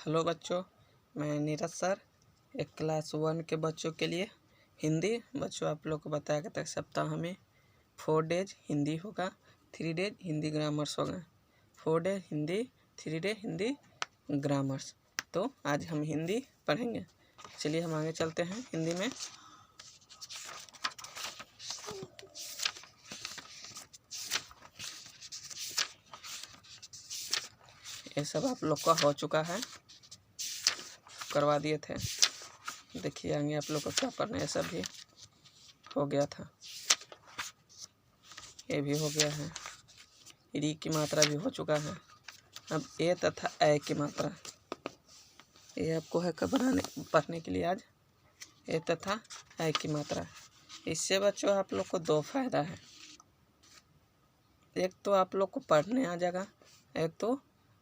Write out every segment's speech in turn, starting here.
Hello बच्चों, मैं Neeraj sir. एक क्लास 1 के बच्चों के लिए हिंदी। बच्चों आप लोग को बताया गया था सप्ताह में 4 डेज हिंदी होगा, 3 डेज हिंदी ग्रामर्स होगा। 4 days Hindi, 3 day Hindi grammars. तो आज हम हिंदी पढ़ेंगे। चलिए हम आगे चलते हैं हिंदी में। ये सब आप लोग का हो चुका है, करवा दिए थे। देखिए आगे आप लोग को क्या करना है। ये सब भी हो गया था, ये भी हो गया है। री की मात्रा भी हो चुका है। अब ए तथा ए की मात्रा, ये आपको है कब पढ़ने के लिए आज। ए तथा ए की मात्रा, इससे बच्चों आप लोग को 2 फायदा है। एक तो आप लोग को पढ़ने आ जाएगा, एक तो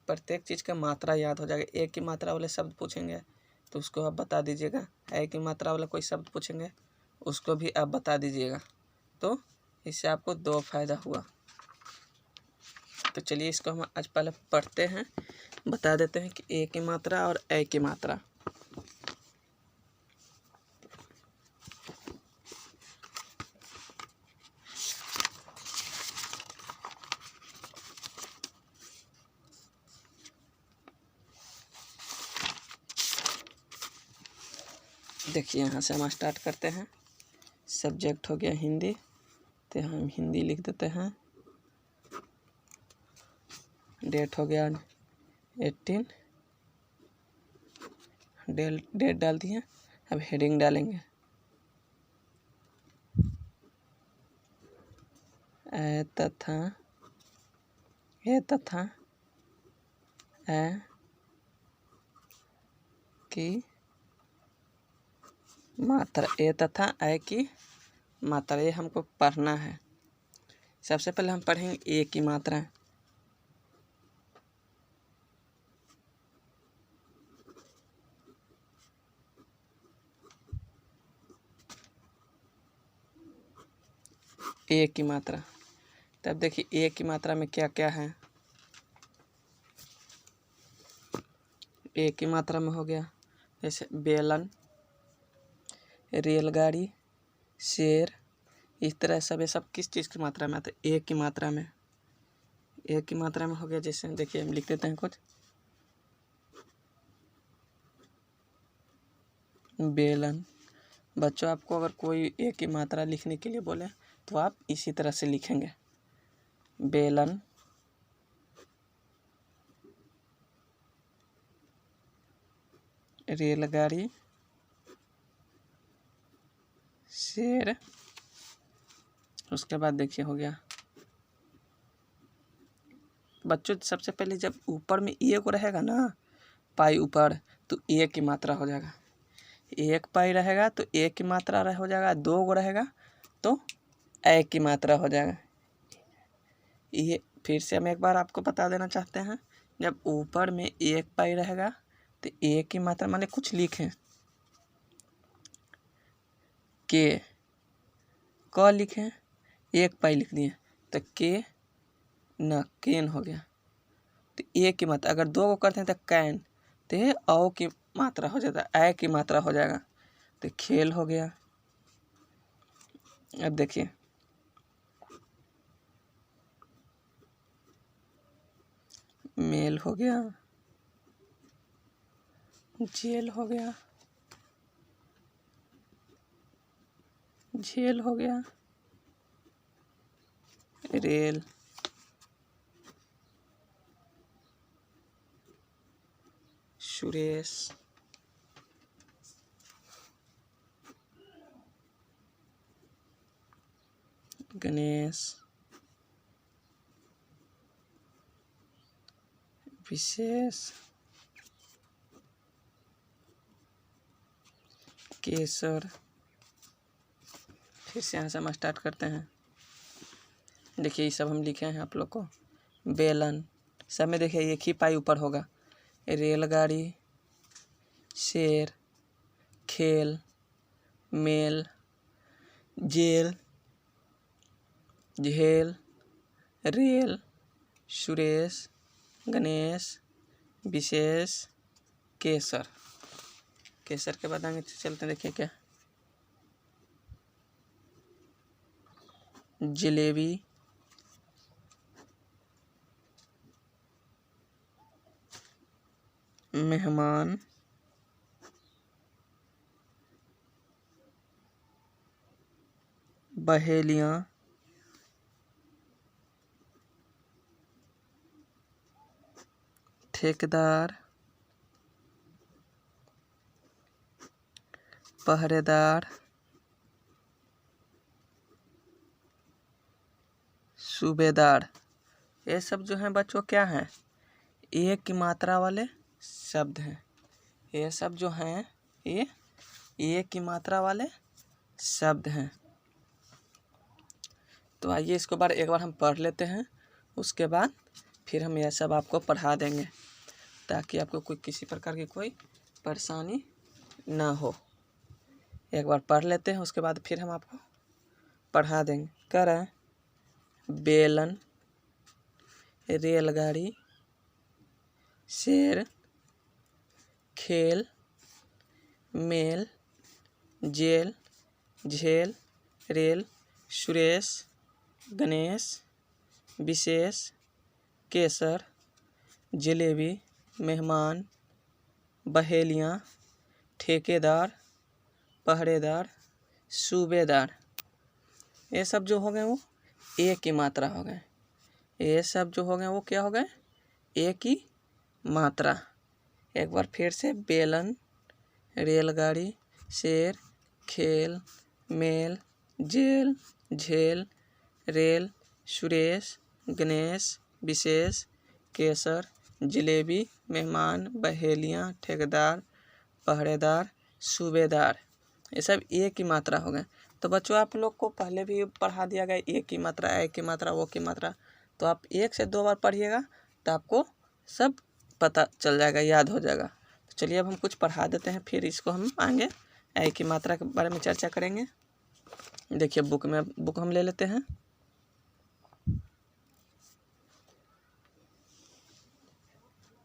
प्रत्येक चीज़ का मात्रा याद हो जाएगा। ए की मात्रा वाले शब्द पूछेंगे तो उसको आप बता दीजिएगा। ए की मात्रा वाला कोई शब्द पूछेंगे उसको भी आप बता दीजिएगा। तो इससे आपको 2 फायदा हुआ। तो चलिए इसको हम आज पहले पढ़ते हैं, बता देते हैं कि ए की मात्रा और ए की मात्रा। देखिए यहाँ से हम स्टार्ट करते हैं। सब्जेक्ट हो गया हिंदी, तो हम हिंदी लिख देते हैं। डेट हो गया 18, डेट डाल दिए। अब हेडिंग डालेंगे। ए तथा ए की मात्रा, ए तथा ए की मात्रा, ये हमको पढ़ना है। सबसे पहले हम पढ़ेंगे ए की मात्रा। ए की मात्रा, तब देखिए ए की मात्रा में क्या क्या है। ए की मात्रा में हो गया जैसे बेलन, रेलगाड़ी, शेर, इस तरह सब। ये सब किस चीज़ की मात्रा में आता है? ए की मात्रा में। ए की मात्रा में हो गया जैसे देखिए हम लिख देते हैं कुछ। बेलन। बच्चों आपको अगर कोई ए की मात्रा लिखने के लिए बोले तो आप इसी तरह से लिखेंगे। बेलन, रेलगाड़ी, शेर। उसके बाद देखिए हो गया बच्चों, सबसे पहले जब ऊपर में ए को रहेगा ना, पाई ऊपर, तो ए की मात्रा हो जाएगा। 1 पाई रहेगा तो ए की मात्रा हो जाएगा। 2 को रहेगा तो ए की मात्रा हो जाएगा। ये फिर से हम एक बार आपको बता देना चाहते हैं। जब ऊपर में 1 पाई रहेगा तो ए की मात्रा माने कुछ लिखें, के क लिखें, 1 पाई लिख दिए तो के न केन हो गया। तो ए की मात्रा अगर 2 को करते हैं तो कैन, तो ये औ की मात्रा हो जाता है, ए की मात्रा हो जाएगा। तो खेल हो गया। अब देखिए मेल हो गया, जेल हो गया, झेल हो गया, रेल, सुरेश, गणेश, विशेष, केसर। फिर से यहाँ से हम स्टार्ट करते हैं। देखिए ये सब हम लिखे हैं आप लोग को। बेलन, सब में देखिए 1 ही पाई ऊपर होगा। रेलगाड़ी, शेर, खेल, मेल, जेल, झेल, रेल, सुरेश, गणेश, विशेष, केसर। केसर के बाद आगे चलते देखिए क्या, जलेबी, मेहमान, बहेलियाँ, ठेकेदार, पहरेदार, सूबेदार। ये सब जो हैं बच्चों क्या हैं, एक की मात्रा वाले शब्द हैं। ये सब जो हैं ये एक की मात्रा वाले शब्द हैं। तो आइए इसको एक बार हम पढ़ लेते हैं, उसके बाद फिर हम यह सब आपको पढ़ा देंगे ताकि आपको कोई किसी प्रकार की कोई परेशानी ना हो। एक बार पढ़ लेते हैं, उसके बाद फिर हम आपको पढ़ा देंगे। कह रहे हैं बेलन, रेलगाड़ी, शेर, खेल, मेल, जेल, झेल, रेल, सुरेश, गणेश, विशेष, केसर, जलेबी, मेहमान, बहेलियाँ, ठेकेदार, पहरेदार, सूबेदार। ये सब जो हो गए वो एक की मात्रा हो गए। ये सब जो हो गए वो क्या हो गए, एक की मात्रा। एक बार फिर से बेलन, रेलगाड़ी, शेर, खेल, मेल, जेल, झेल, रेल, सुरेश, गणेश, विशेष, केसर, जलेबी, मेहमान, बहेलियाँ, ठेकेदार, पहरेदार, सूबेदार। ये सब एक की मात्रा हो गए। तो बच्चों आप लोग को पहले भी पढ़ा दिया गया एक की मात्रा, एक की मात्रा, वो की मात्रा। तो आप 1 से 2 बार पढ़िएगा तो आपको सब पता चल जाएगा, याद हो जाएगा। तो चलिए अब हम कुछ पढ़ा देते हैं, फिर इसको हम आगे एक की मात्रा के बारे में चर्चा करेंगे। देखिए बुक हम ले लेते हैं।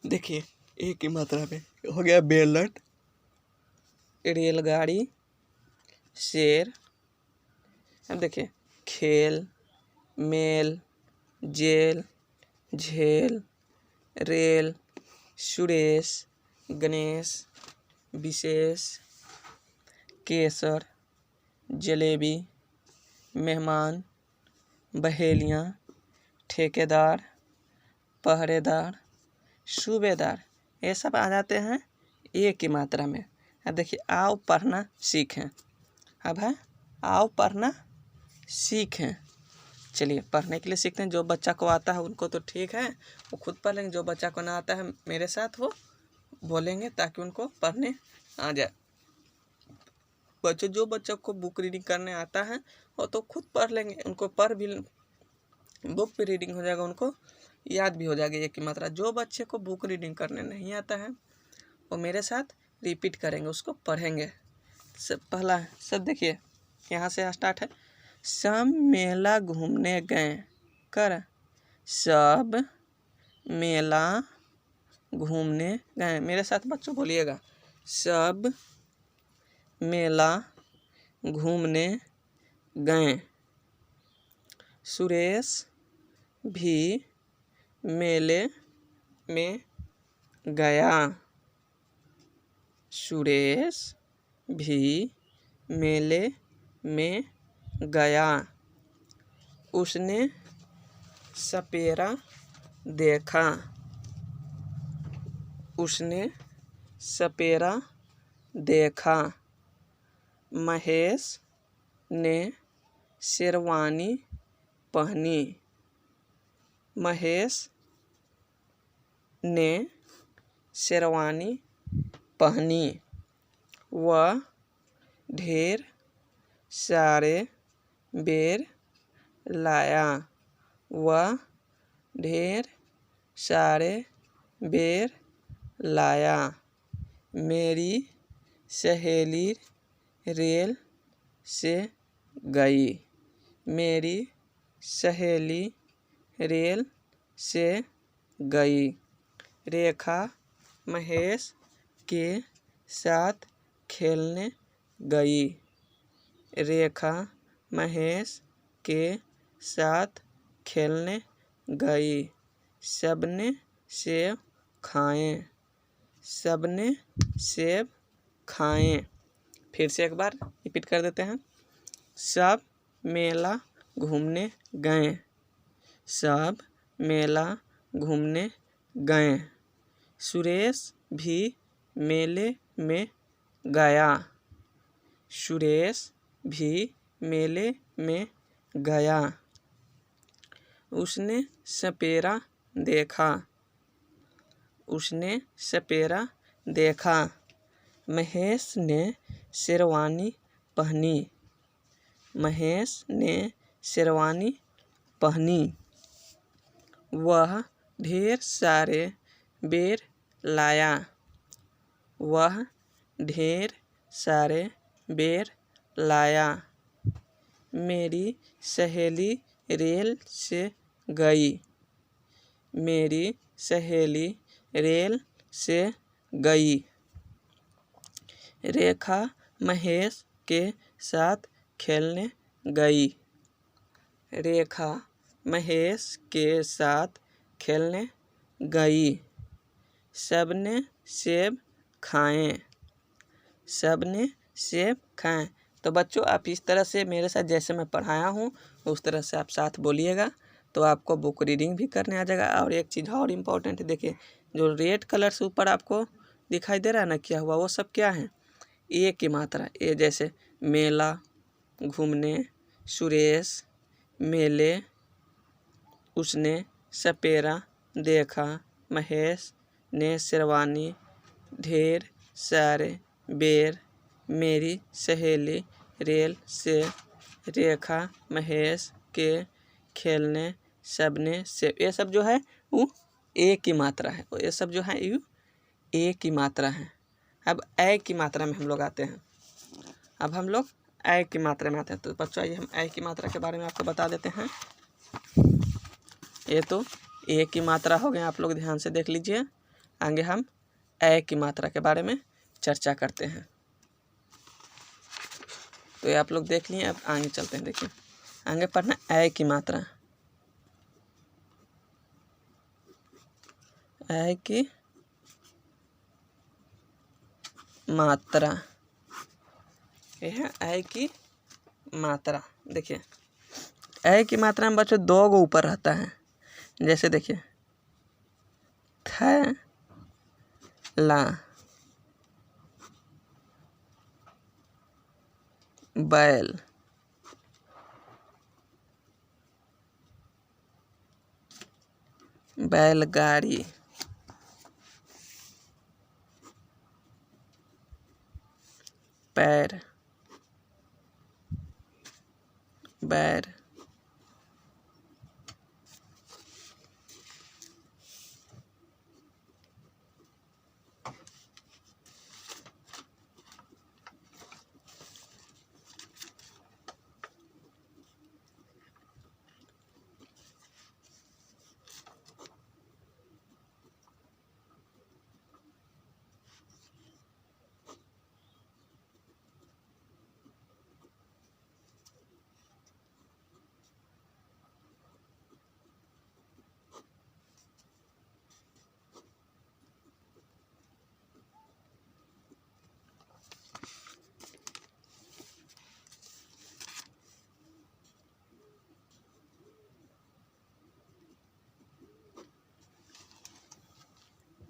देखिए एक की मात्रा में हो गया बेलन, रेलगाड़ी, शेर। अब देखिए खेल, मेल, जेल, झेल, रेल, सुरेश, गणेश, विशेष, केसर, जलेबी, मेहमान, बहेलियाँ, ठेकेदार, पहरेदार, सूबेदार। ये सब आ जाते हैं एक की मात्रा में। अब देखिए आओ पढ़ना सीखें। अब है आओ पढ़ना सीखें। चलिए पढ़ने के लिए सीखते हैं। जो बच्चा को आता है उनको तो ठीक है, वो खुद पढ़ लेंगे। जो बच्चा को ना आता है मेरे साथ वो बोलेंगे ताकि उनको पढ़ने आ जाए। बच्चों जो बच्चों को बुक रीडिंग करने आता है वो तो खुद पढ़ लेंगे, उनको पढ़ भी बुक पे रीडिंग हो जाएगा, उनको याद भी हो जाएगी एक की मात्रा। जो बच्चे को बुक रीडिंग करने नहीं आता है वो मेरे साथ रिपीट करेंगे, उसको पढ़ेंगे। सब पहला सब देखिए यहाँ से स्टार्ट है। सब मेला घूमने गए। कर सब मेला घूमने गए। मेरे साथ बच्चों बोलिएगा, सब मेला घूमने गए। सुरेश भी मेले में गया। सुरेश भी मेले में गया। उसने सपेरा देखा। उसने सपेरा देखा। महेश ने शेरवानी पहनी। महेश ने शेरवानी पहनी। वह ढेर सारे बेर लाया। वह ढेर सारे बेर लाया। मेरी सहेली रेल से गई। मेरी सहेली रेल से गई। रेखा, महेश, के साथ खेलने गई। रेखा महेश के साथ खेलने गई। सबने सेब खाए। सबने सेब खाए। फिर से एक बार रिपीट कर देते हैं। सब मेला घूमने गए। सब मेला घूमने गए। सुरेश भी मेले में गया। सुरेश भी मेले में गया। उसने सपेरा देखा। उसने सपेरा देखा। महेश ने शेरवानी पहनी। महेश ने शेरवानी पहनी। वह ढेर सारे बेर लाया। वह ढेर सारे बेर लाया। मेरी सहेली रेल से गई। मेरी सहेली रेल से गई। रेखा महेश के साथ खेलने गई। रेखा महेश के साथ खेलने गई। सबने सेब खाए। सबने सेब खाए। तो बच्चों आप इस तरह से मेरे साथ जैसे मैं पढ़ाया हूँ उस तरह से आप साथ बोलिएगा तो आपको बुक रीडिंग भी करने आ जाएगा। और एक चीज़ और इम्पोर्टेंट देखिए, जो रेड कलर से ऊपर आपको दिखाई दे रहा है ना क्या हुआ, वो सब क्या है? ए की मात्रा। ए जैसे मेला, घूमने, सुरेश, मेले, उसने सपेरा देखा, महेश ने शेरवानी, ढेर सारे बेर, मेरी सहेली रेल से, रेखा महेश के खेलने, सबने से। ये सब जो है वो ए की मात्रा है। ये सब जो है ये ए की मात्रा है। अब ए की मात्रा में हम लोग आते हैं। अब हम लोग ए की मात्रा में आते हैं। तो बच्चों आइए हम ए की मात्रा के बारे में आपको बता देते हैं। ये तो ए की मात्रा हो गया, आप लोग ध्यान से देख लीजिए। आगे हम ए की मात्रा के बारे में चर्चा करते हैं। तो ये आप लोग देख लिए। अब आगे चलते हैं। देखिए आगे पढ़ना ए की मात्रा। ए की मात्रा, यह है ए की मात्रा। देखिए ए की मात्रा में बच्चों दो गो ऊपर रहता है। जैसे देखिए थैला, बैल, बैलगाड़ी, पैर, बैर,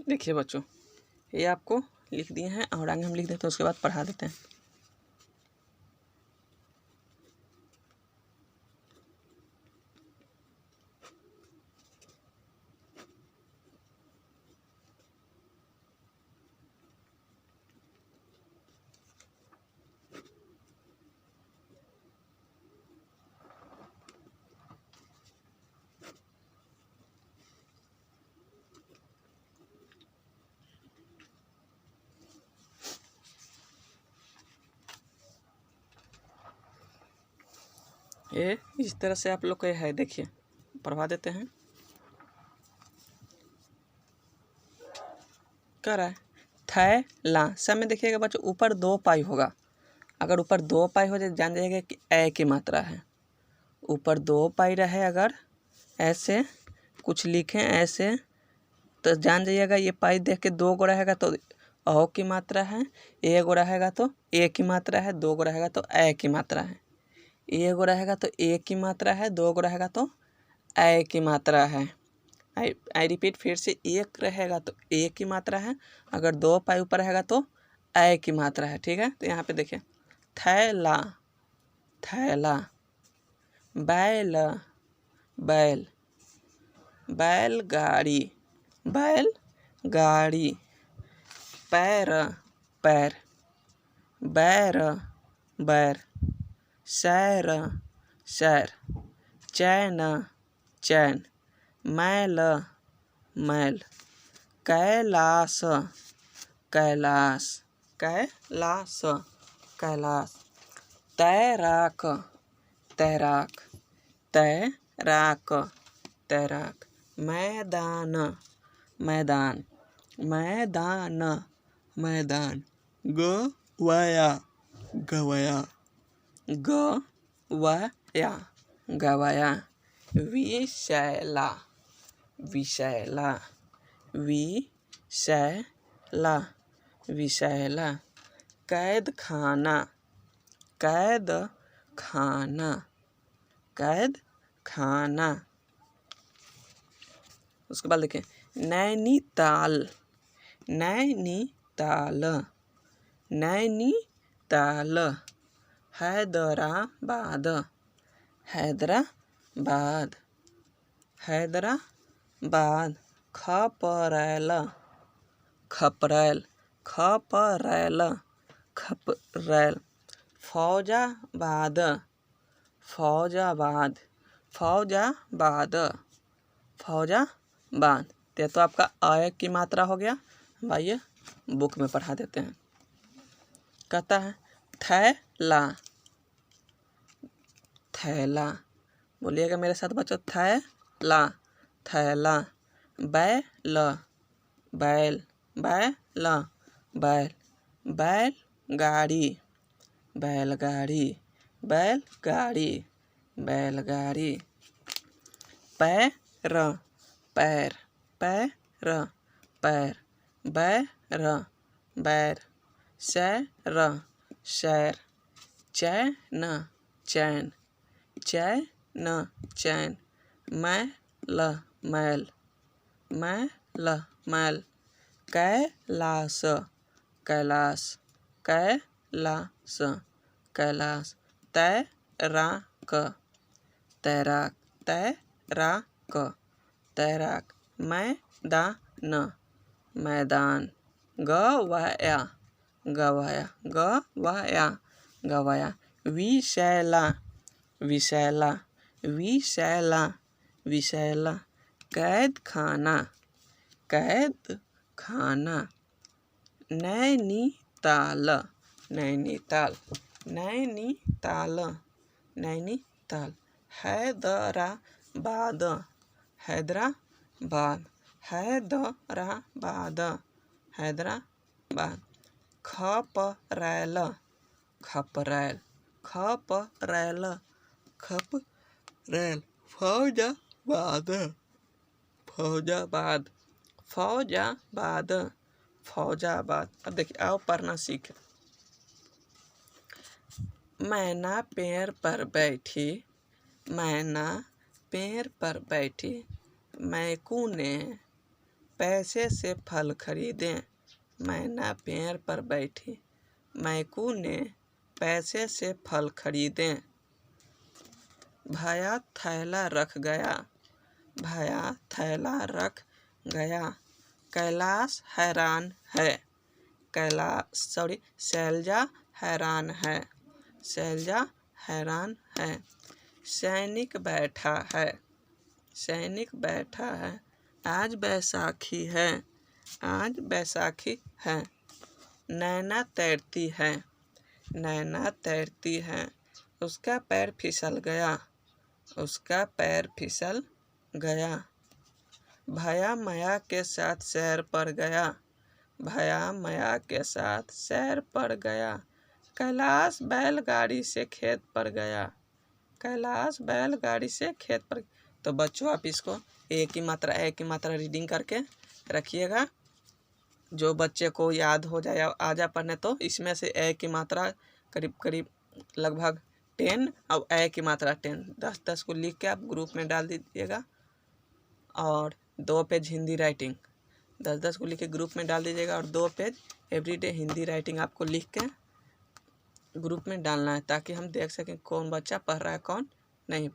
देखिए बच्चों ये आपको लिख दिए हैं और आगे हम लिख देते हैं, उसके बाद पढ़ा देते हैं। ये इस तरह से आप लोग को है, देखिए पढ़वा देते हैं। क्या रहा है? थैला। सब में देखिएगा बच्चों ऊपर 2 पाई होगा। अगर ऊपर 2 पाई हो जाए जान जाइएगा कि ए की मात्रा है। ऊपर 2 पाई रहे अगर ऐसे कुछ लिखें ऐसे तो जान जाइएगा ये पाई देख के 2 गो रहेगा तो अ की मात्रा है, 1 गो रहेगा तो ए की मात्रा है, 2 गो रहेगा तो ए की मात्रा है। 1 गो रहेगा तो ए की मात्रा है, 2 गो रहेगा तो ए की मात्रा है। आई रिपीट फिर से 1 रहेगा तो ए की मात्रा है, अगर 2 पाई ऊपर रहेगा तो ए की मात्रा है। ठीक है, तो यहाँ पे देखिए थैला थैला, बैल बैल, बैलगाड़ी बैलगाड़ी, पैर पैर, बैर बैर, सैर सैर, चैन चैन, मैल मैल, कैलाश कैलाश कैलाश कैलाश, तैराक तैराक तैराक तैराक, मैदान मैदान मैदान मैदान, गवाया गवाया गवाया गवाया, विशैला विशैला विशैला विशैला, कैद खाना कैद खाना कैद खाना। उसके बाद देखें नैनीताल नैनीताल नैनीताल, हैदराबाद हैदराबाद हैदराबाद, खपरैल खपरैल खपरैल खपरैल, फौजाबाद फौजाबाद फौजाबाद फौजाबाद। तो आपका अ की मात्रा हो गया। आइए बुक में पढ़ा देते हैं। कहता है थैला थैला, बोलिएगा मेरे साथ बच्चों, थैला थैला, बैल बैल बैल बैल, बैलगाड़ी बैलगाड़ी बैलगाड़ी बैलगाड़ी, पैर पैर पैर पैर, बैर बैर, सैर सैर, चैन चैन चैन चैन, मैल मैल मैल मैल, कैलाश कैलाश कैलाश कैलाश, तैराक तैराक तैराक तैराक, मैदान मैदान, गवाया गवाया गवाया गवाया, विशैला विशैला विशैला विशैला, कैद खाना कैद खाना, नैनीताल नैनीताल नैनीताल नैनीताल, हैदराबाद हैदराबाद हैदराबाद हैदराबाद, खपरैल खपरैल खपरैल खपरैल, फौजाबाद फौजाबाद फौजाबाद फौजाबाद। अब देखिए आओ पढ़ना सीखें। मैना पेड़ पर बैठी मैना पेड़ पर बैठी, मैकू ने पैसे से फल खरीदे। मैना पेड़ पर बैठी, मैकू ने पैसे से फल खरीदे। भैया थैला रख गया भैया थैला रख गया, कैलाश हैरान है शैलजा हैरान है शैलजा हैरान है, सैनिक बैठा है आज बैसाखी है नैना तैरती है उसका पैर फिसल गया भैया माया के साथ सैर पर गया भया माया के साथ सैर पर गया, कैलाश बैलगाड़ी से खेत पर गया, कैलाश बैलगाड़ी से खेत पर। तो बच्चों आप इसको एक ही मात्रा रीडिंग करके रखिएगा। जो बच्चे को याद हो जाए आ जा पढ़ने तो इसमें से ए की मात्रा करीब करीब लगभग 10 और ए की मात्रा 10 10 को लिख के आप ग्रुप में डाल दीजिएगा। और 2 पेज हिंदी राइटिंग 10 को लिख के ग्रुप में डाल दीजिएगा। और 2 पेज एवरीडे हिंदी राइटिंग आपको लिख के ग्रुप में डालना है, ताकि हम देख सकें कौन बच्चा पढ़ रहा है कौन नहीं